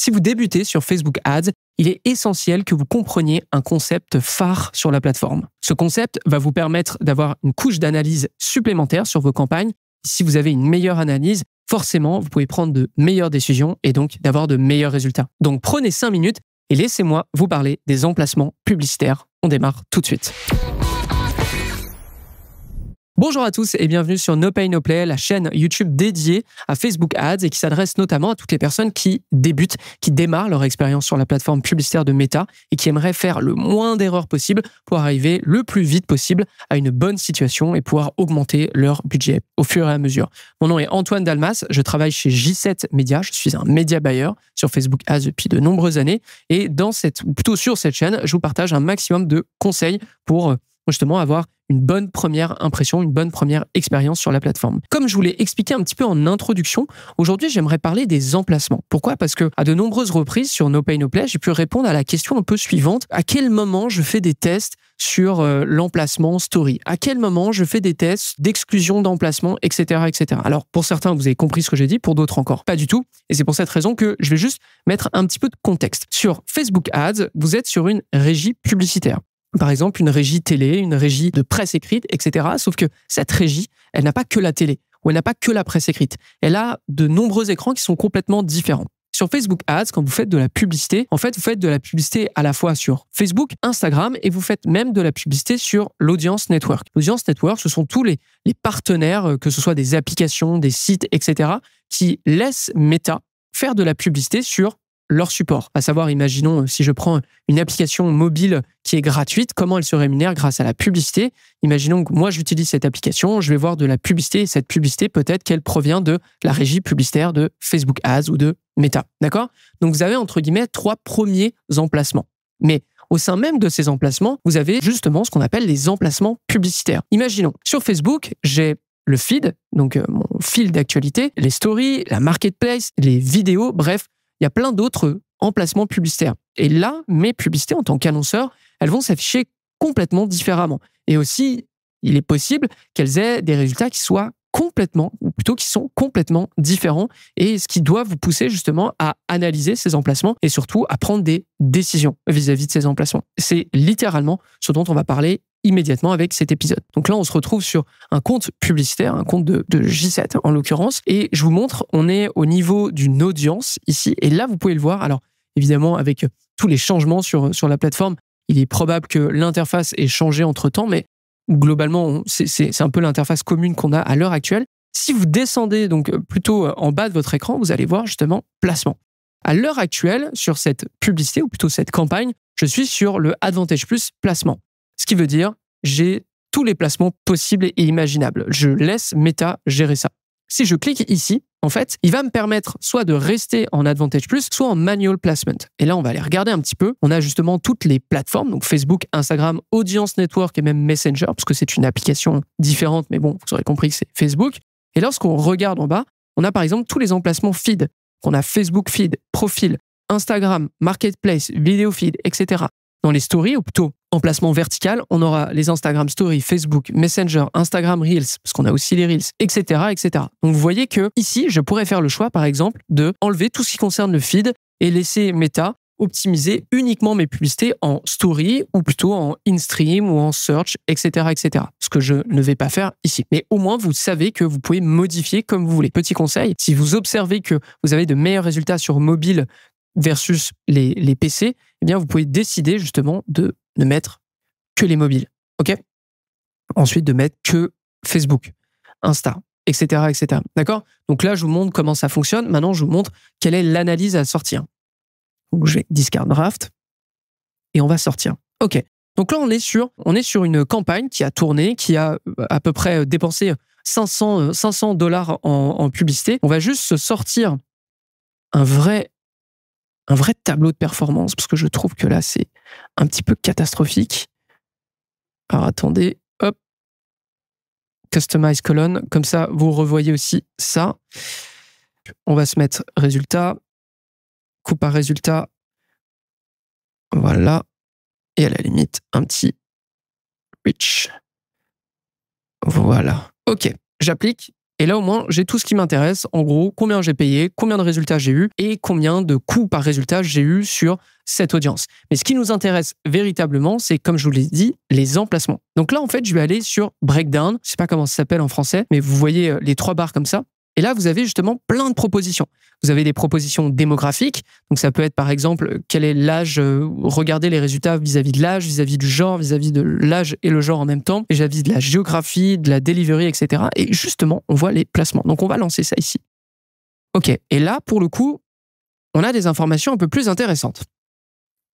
Si vous débutez sur Facebook Ads, il est essentiel que vous compreniez un concept phare sur la plateforme. Ce concept va vous permettre d'avoir une couche d'analyse supplémentaire sur vos campagnes. Si vous avez une meilleure analyse, forcément, vous pouvez prendre de meilleures décisions et donc d'avoir de meilleurs résultats. Donc prenez 5 minutes et laissez-moi vous parler des emplacements publicitaires. On démarre tout de suite. Bonjour à tous et bienvenue sur No Pay No Play, la chaîne YouTube dédiée à Facebook Ads et qui s'adresse notamment à toutes les personnes qui débutent, qui démarrent leur expérience sur la plateforme publicitaire de Meta et qui aimeraient faire le moins d'erreurs possible pour arriver le plus vite possible à une bonne situation et pouvoir augmenter leur budget au fur et à mesure. Mon nom est Antoine Dalmas, je travaille chez J7 Media, je suis un média buyer sur Facebook Ads depuis de nombreuses années et sur cette chaîne, je vous partage un maximum de conseils pour justement avoir une bonne première impression, une bonne première expérience sur la plateforme. Comme je vous l'ai expliqué un petit peu en introduction, aujourd'hui, j'aimerais parler des emplacements. Pourquoi ? Parce que à de nombreuses reprises sur No Pay No Play, j'ai pu répondre à la question un peu suivante. À quel moment je fais des tests sur l'emplacement story ? À quel moment je fais des tests d'exclusion d'emplacement, etc., etc. Alors, pour certains, vous avez compris ce que j'ai dit, pour d'autres encore pas du tout. Et c'est pour cette raison que je vais juste mettre un petit peu de contexte. Sur Facebook Ads, vous êtes sur une régie publicitaire. Par exemple, une régie télé, une régie de presse écrite, etc. Sauf que cette régie, elle n'a pas que la télé ou elle n'a pas que la presse écrite. Elle a de nombreux écrans qui sont complètement différents. Sur Facebook Ads, quand vous faites de la publicité, en fait, vous faites de la publicité à la fois sur Facebook, Instagram et vous faites même de la publicité sur l'Audience Network. L'Audience Network, ce sont tous les partenaires, que ce soit des applications, des sites, etc., qui laissent Meta faire de la publicité sur leur support. À savoir, imaginons, si je prends une application mobile qui est gratuite, comment elle se rémunère grâce à la publicité. Imaginons que moi, j'utilise cette application, je vais voir de la publicité et cette publicité, peut-être qu'elle provient de la régie publicitaire de Facebook Ads ou de Meta. D'accord ? Donc, vous avez, entre guillemets, 3 premiers emplacements. Mais au sein même de ces emplacements, vous avez justement ce qu'on appelle les emplacements publicitaires. Imaginons, sur Facebook, j'ai le feed, donc mon fil d'actualité, les stories, la marketplace, les vidéos, bref, il y a plein d'autres emplacements publicitaires. Et là, mes publicités en tant qu'annonceur, elles vont s'afficher complètement différemment. Et aussi, il est possible qu'elles aient des résultats qui soient complètement, ou plutôt qui sont complètement différents, et ce qui doit vous pousser justement à analyser ces emplacements et surtout à prendre des décisions vis-à-vis de ces emplacements. C'est littéralement ce dont on va parler immédiatement avec cet épisode. Donc là, on se retrouve sur un compte publicitaire, un compte de J7 en l'occurrence, et je vous montre, on est au niveau d'une audience ici, et là, vous pouvez le voir. Alors, évidemment, avec tous les changements sur la plateforme, il est probable que l'interface ait changé entre-temps, mais globalement, c'est un peu l'interface commune qu'on a à l'heure actuelle. Si vous descendez donc plutôt en bas de votre écran, vous allez voir justement placement. À l'heure actuelle, sur cette publicité, ou plutôt cette campagne, je suis sur le Advantage Plus placement. Ce qui veut dire, j'ai tous les placements possibles et imaginables. Je laisse Meta gérer ça. Si je clique ici, en fait, il va me permettre soit de rester en Advantage Plus, soit en Manual Placement. Et là, on va aller regarder un petit peu. On a justement toutes les plateformes, donc Facebook, Instagram, Audience Network et même Messenger, parce que c'est une application différente, mais bon, vous aurez compris que c'est Facebook. Et lorsqu'on regarde en bas, on a par exemple tous les emplacements feed. On a Facebook Feed, Profil, Instagram, Marketplace, Video Feed, etc. Dans les stories, ou plutôt emplacement vertical, on aura les Instagram Stories, Facebook, Messenger, Instagram Reels, parce qu'on a aussi les Reels, etc., etc. Donc, vous voyez que ici, je pourrais faire le choix, par exemple, de enlever tout ce qui concerne le feed et laisser Meta optimiser uniquement mes publicités en story ou plutôt en in-stream ou en search, etc., etc. Ce que je ne vais pas faire ici. Mais au moins, vous savez que vous pouvez modifier comme vous voulez. Petit conseil, si vous observez que vous avez de meilleurs résultats sur mobile versus les PC, eh bien, vous pouvez décider justement de ne mettre que les mobiles. OK ? Ensuite, de mettre que Facebook, Insta, etc., etc. D'accord ? Donc là, je vous montre comment ça fonctionne. Maintenant, je vous montre quelle est l'analyse à sortir. Donc, je vais discard draft et on va sortir. OK. Donc là, on est sur une campagne qui a tourné, qui a à peu près dépensé $500 en publicité. On va juste se sortir un vrai tableau de performance, parce que je trouve que là, c'est un petit peu catastrophique. Alors, attendez, hop, Customize colonne, comme ça, vous revoyez aussi ça. On va se mettre résultat, coup par résultat, voilà, et à la limite, un petit reach. Voilà, ok, j'applique, Et là, au moins, j'ai tout ce qui m'intéresse. En gros, combien j'ai payé, combien de résultats j'ai eu et combien de coûts par résultat j'ai eu sur cette audience. Mais ce qui nous intéresse véritablement, c'est, comme je vous l'ai dit, les emplacements. Donc là, en fait, je vais aller sur Breakdown. Je sais pas comment ça s'appelle en français, mais vous voyez les 3 barres comme ça. Et là, vous avez justement plein de propositions. Vous avez des propositions démographiques. Donc, ça peut être, par exemple, quel est l'âge, regardez les résultats vis-à-vis de l'âge, vis-à-vis du genre, vis-à-vis de l'âge et le genre en même temps, vis-à-vis de la géographie, de la delivery, etc. Et justement, on voit les placements. Donc, on va lancer ça ici. OK. Et là, pour le coup, on a des informations un peu plus intéressantes.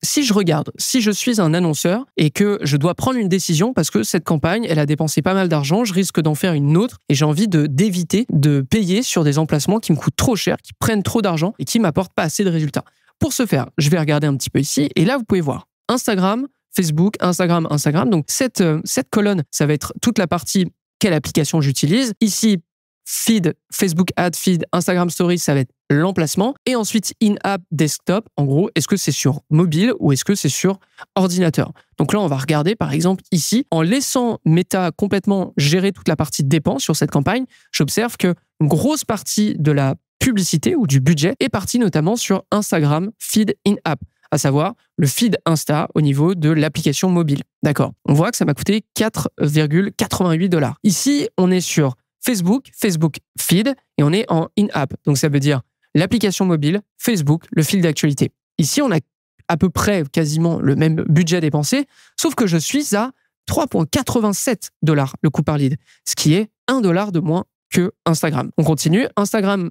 Si je regarde, si je suis un annonceur et que je dois prendre une décision parce que cette campagne, elle a dépensé pas mal d'argent, je risque d'en faire une autre et j'ai envie d'éviter de payer sur des emplacements qui me coûtent trop cher, qui prennent trop d'argent et qui m'apportent pas assez de résultats. Pour ce faire, je vais regarder un petit peu ici et là, vous pouvez voir Instagram, Facebook, Instagram. Donc, cette colonne, ça va être toute la partie quelle application j'utilise. Ici, feed, Facebook Ad, feed, Instagram Stories, ça va être l'emplacement. Et ensuite, in-app, desktop, en gros, est-ce que c'est sur mobile ou est-ce que c'est sur ordinateur? Donc là, on va regarder, par exemple, ici, en laissant Meta complètement gérer toute la partie dépenses sur cette campagne, j'observe qu'une grosse partie de la publicité ou du budget est partie notamment sur Instagram, feed, in-app, à savoir le feed Insta au niveau de l'application mobile. D'accord. On voit que ça m'a coûté 4,88 $. Ici, on est sur Facebook Feed, et on est en in-app. Donc, ça veut dire l'application mobile, Facebook, le fil d'actualité. Ici, on a à peu près quasiment le même budget dépensé, sauf que je suis à 3,87 $ le coût par lead, ce qui est 1 $ de moins que Instagram. On continue. Instagram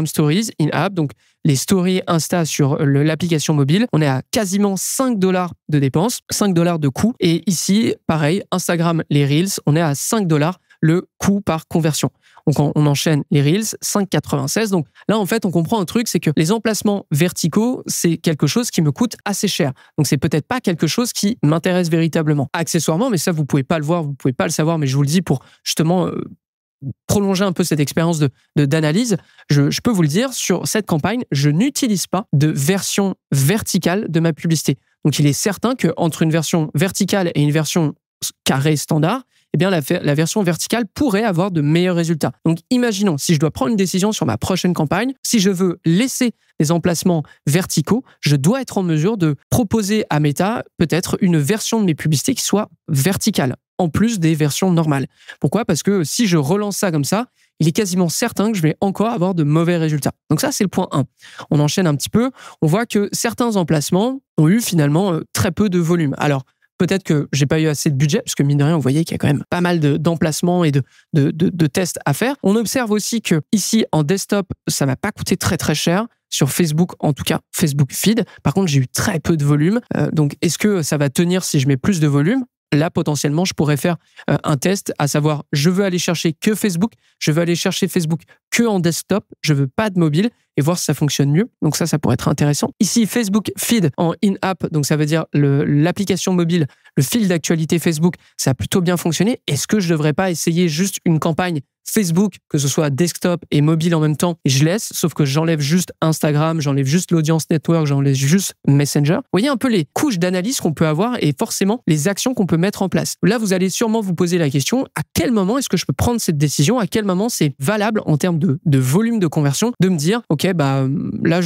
Stories, in-app, donc les stories Insta sur l'application mobile. On est à quasiment 5 $ de dépenses, 5 $ de coût. Et ici, pareil, Instagram, les Reels, on est à 5 $ le coût par conversion. Donc, on enchaîne les Reels, 5,96. Donc là, en fait, on comprend un truc, c'est que les emplacements verticaux, c'est quelque chose qui me coûte assez cher. Donc, c'est peut-être pas quelque chose qui m'intéresse véritablement. Accessoirement, mais ça, vous pouvez pas le voir, vous pouvez pas le savoir, mais je vous le dis pour justement prolonger un peu cette expérience d'analyse, je peux vous le dire, sur cette campagne, je n'utilise pas de version verticale de ma publicité. Donc, il est certain qu'entre une version verticale et une version carrée standard, eh bien, la version verticale pourrait avoir de meilleurs résultats. Donc, imaginons, si je dois prendre une décision sur ma prochaine campagne, si je veux laisser des emplacements verticaux, je dois être en mesure de proposer à Meta peut-être une version de mes publicités qui soit verticale, en plus des versions normales. Pourquoi? Parce que si je relance ça comme ça, il est quasiment certain que je vais encore avoir de mauvais résultats. Donc ça, c'est le point 1. On enchaîne un petit peu. On voit que certains emplacements ont eu finalement très peu de volume. Alors, peut-être que j'ai pas eu assez de budget, parce que mine de rien, vous voyez qu'il y a quand même pas mal d'emplacements et de tests à faire. On observe aussi que ici, en desktop, ça m'a pas coûté très très cher. Sur Facebook, en tout cas, Facebook Feed. Par contre, j'ai eu très peu de volume. Donc, est-ce que ça va tenir si je mets plus de volume? Là, potentiellement, je pourrais faire un test, à savoir, je veux aller chercher que Facebook, je veux aller chercher Facebook que en desktop, je veux pas de mobile, et voir si ça fonctionne mieux. Donc ça pourrait être intéressant. Ici, Facebook Feed en in-app, donc ça veut dire l'application mobile, le fil d'actualité Facebook, ça a plutôt bien fonctionné. Est-ce que je devrais pas essayer juste une campagne Facebook, que ce soit desktop et mobile en même temps, et je laisse, sauf que j'enlève juste Instagram, j'enlève juste l'audience network, j'enlève juste Messenger. Vous voyez un peu les couches d'analyse qu'on peut avoir et forcément les actions qu'on peut mettre en place. Là, vous allez sûrement vous poser la question, à quel moment est-ce que je peux prendre cette décision? À quel moment c'est valable en termes de volume de conversion de me dire, OK, là,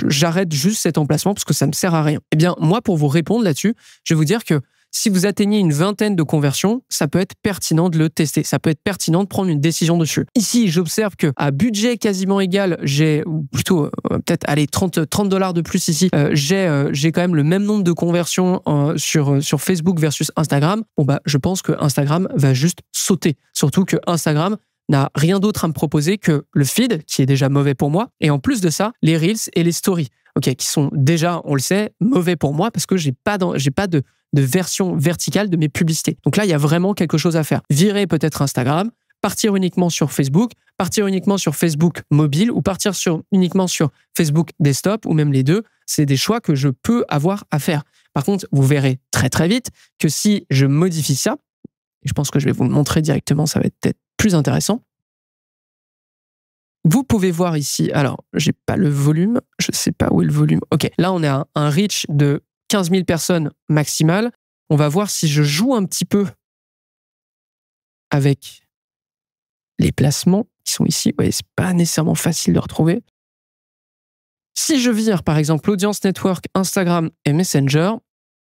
j'arrête juste cet emplacement parce que ça ne me sert à rien. Eh bien, moi, pour vous répondre là-dessus, je vais vous dire que si vous atteignez une vingtaine de conversions, ça peut être pertinent de le tester. Ça peut être pertinent de prendre une décision dessus. Ici, j'observe qu'à budget quasiment égal, ou plutôt peut-être 30 $ de plus ici, j'ai quand même le même nombre de conversions sur Facebook versus Instagram. Je pense que Instagram va juste sauter. Surtout que Instagram n'a rien d'autre à me proposer que le feed, qui est déjà mauvais pour moi, et en plus de ça, les Reels et les Stories, qui sont déjà, on le sait, mauvais pour moi parce que j'ai pas de version verticale de mes publicités. Donc là, il y a vraiment quelque chose à faire. Virer peut-être Instagram, partir uniquement sur Facebook, partir uniquement sur Facebook mobile ou partir uniquement sur Facebook desktop ou même les deux. C'est des choix que je peux avoir à faire. Par contre, vous verrez très très vite que si je modifie ça, et je pense que je vais vous le montrer directement, ça va être peut-être plus intéressant. Vous pouvez voir ici, alors, j'ai pas le volume, je sais pas où est le volume. OK, là, on a un reach de 15 000 personnes maximal. On va voir si je joue un petit peu avec les placements qui sont ici. Ouais, c'est pas nécessairement facile de retrouver. Si je vire, par exemple, l'audience network, Instagram et Messenger,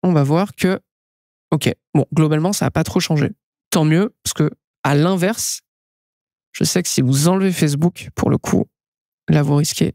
on va voir que, ok, bon, globalement, ça n'a pas trop changé. Tant mieux, parce que à l'inverse, je sais que si vous enlevez Facebook, pour le coup, là, vous risquez.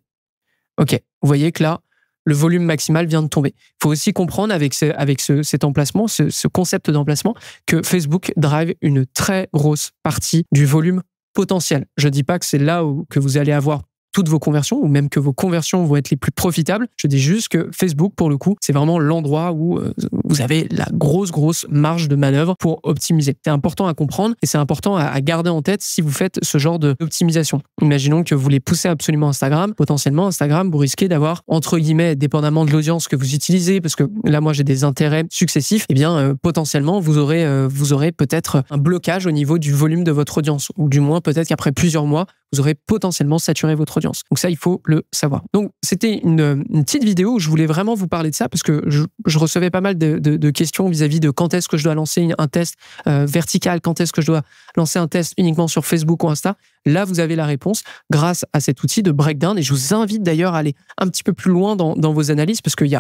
Ok, vous voyez que là, le volume maximal vient de tomber. Il faut aussi comprendre avec cet emplacement, ce concept d'emplacement, que Facebook drive une très grosse partie du volume potentiel. Je ne dis pas que c'est là que vous allez avoir toutes vos conversions ou même que vos conversions vont être les plus profitables. Je dis juste que Facebook, pour le coup, c'est vraiment l'endroit où vous avez la grosse marge de manœuvre pour optimiser. C'est important à comprendre et c'est important à garder en tête si vous faites ce genre d'optimisation. Imaginons que vous voulez pousser absolument Instagram. Potentiellement, Instagram, vous risquez d'avoir, entre guillemets, dépendamment de l'audience que vous utilisez, parce que là, moi, j'ai des intérêts successifs, eh bien, potentiellement, vous aurez peut-être un blocage au niveau du volume de votre audience, ou du moins, peut-être qu'après plusieurs mois, vous aurez potentiellement saturé votre audience. Donc ça, il faut le savoir. Donc, c'était une petite vidéo où je voulais vraiment vous parler de ça parce que je recevais pas mal de questions vis-à-vis de quand est-ce que je dois lancer un test vertical, quand est-ce que je dois lancer un test uniquement sur Facebook ou Insta. Là, vous avez la réponse grâce à cet outil de breakdown. Et je vous invite d'ailleurs à aller un petit peu plus loin dans vos analyses parce qu'il y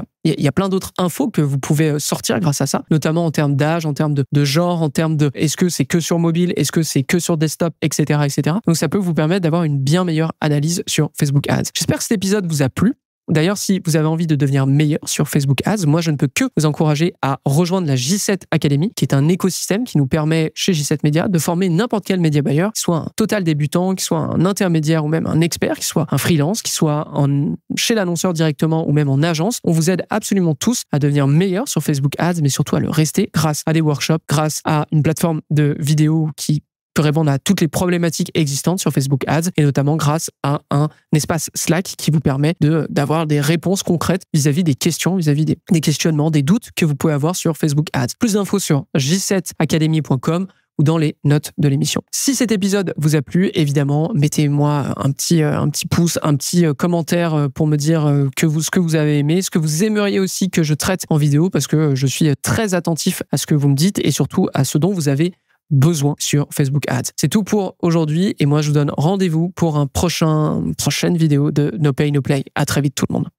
a plein d'autres infos que vous pouvez sortir grâce à ça, notamment en termes d'âge, en termes de genre, en termes de est-ce que c'est que sur mobile, est-ce que c'est que sur desktop, etc., etc. Donc, ça peut vous permettre d'avoir une bien meilleure analyse sur Facebook Ads. J'espère que cet épisode vous a plu. D'ailleurs, si vous avez envie de devenir meilleur sur Facebook Ads, moi, je ne peux que vous encourager à rejoindre la J7 Academy, qui est un écosystème qui nous permet, chez J7 Media, de former n'importe quel média buyer, qui soit un total débutant, qui soit un intermédiaire ou même un expert, qui soit un freelance, qui soit chez l'annonceur directement ou même en agence. On vous aide absolument tous à devenir meilleur sur Facebook Ads, mais surtout à le rester grâce à des workshops, grâce à une plateforme de vidéos qui peut répondre à toutes les problématiques existantes sur Facebook Ads et notamment grâce à un espace Slack qui vous permet d'avoir des réponses concrètes vis-à-vis des questions, vis-à-vis des questionnements, des doutes que vous pouvez avoir sur Facebook Ads. Plus d'infos sur j7academy.com ou dans les notes de l'émission. Si cet épisode vous a plu, évidemment, mettez-moi un petit pouce, un petit commentaire pour me dire ce que vous avez aimé, ce que vous aimeriez aussi que je traite en vidéo parce que je suis très attentif à ce que vous me dites et surtout à ce dont vous avez besoin sur Facebook Ads. C'est tout pour aujourd'hui et moi je vous donne rendez-vous pour une prochaine vidéo de No Pay No Play. À très vite tout le monde.